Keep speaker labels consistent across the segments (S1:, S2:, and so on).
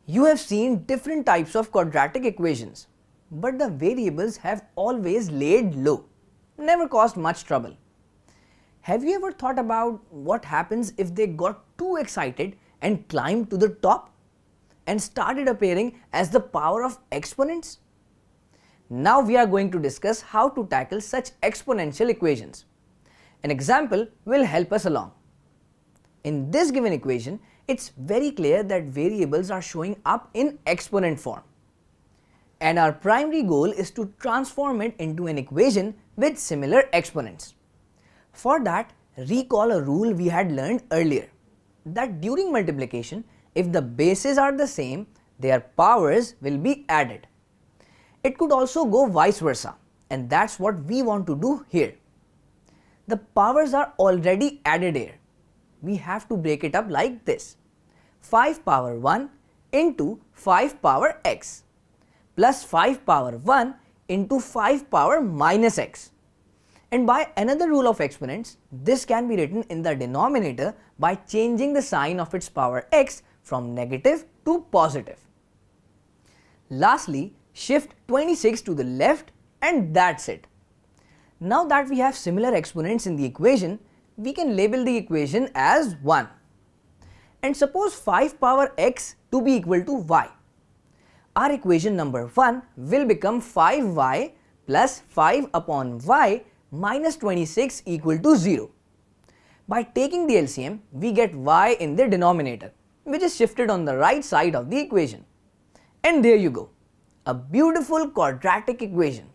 S1: You have seen different types of quadratic equations, but the variables have always laid low, never caused much trouble. Have you ever thought about what happens if they got too excited and climbed to the top and started appearing as the power of exponents? Now we are going to discuss how to tackle such exponential equations. An example will help us along. In this given equation, it's very clear that variables are showing up in exponent form. And our primary goal is to transform it into an equation with similar exponents. For that, recall a rule we had learned earlier, that during multiplication, if the bases are the same, their powers will be added. It could also go vice versa, and that's what we want to do here. The powers are already added here. We have to break it up like this: 5 power 1 into 5 power x plus 5 power 1 into 5 power minus x. And by another rule of exponents, this can be written in the denominator by changing the sign of its power x from negative to positive. Lastly, shift 26 to the left and that's it. Now that we have similar exponents in the equation, we can label the equation as 1. And suppose 5 power x to be equal to y. Our equation number 1 will become 5y plus 5 upon y minus 26 equal to 0. By taking the LCM, we get y in the denominator, which is shifted on the right side of the equation. And there you go, a beautiful quadratic equation.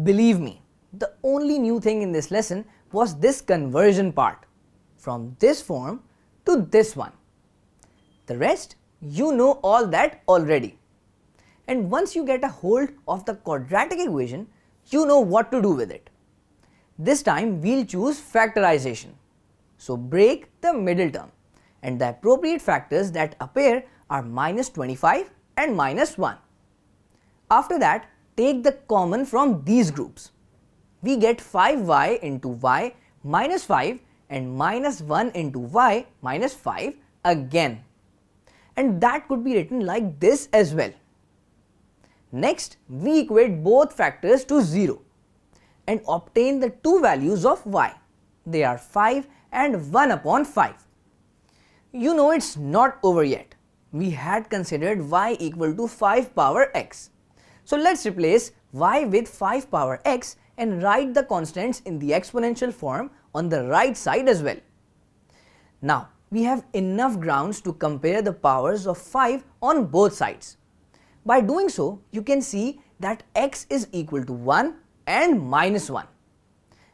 S1: Believe me, the only new thing in this lesson was this conversion part, from this form to this one. The rest, you know all that already. And once you get a hold of the quadratic equation, you know what to do with it. This time we'll choose factorization. So break the middle term, and the appropriate factors that appear are minus 25 and minus 1. After that, take the common from these groups. We get 5y into y minus 5 and minus 1 into y minus 5 again. And that could be written like this as well. Next, we equate both factors to 0 and obtain the two values of y. They are 5 and 1 upon 5. You know it's not over yet. We had considered y equal to 5 power x. So let's replace y with 5 power x and write the constants in the exponential form on the right side as well. Now, we have enough grounds to compare the powers of 5 on both sides. By doing so, you can see that x is equal to 1 and minus 1.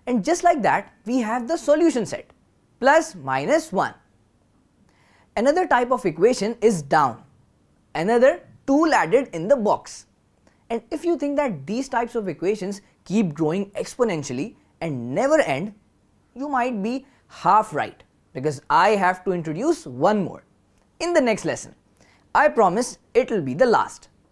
S1: And just like that, we have the solution set, plus minus 1. Another type of equation is down, another tool added in the box. And if you think that these types of equations keep growing exponentially and never end, you might be half right, because I have to introduce one more in the next lesson. I promise it will be the last.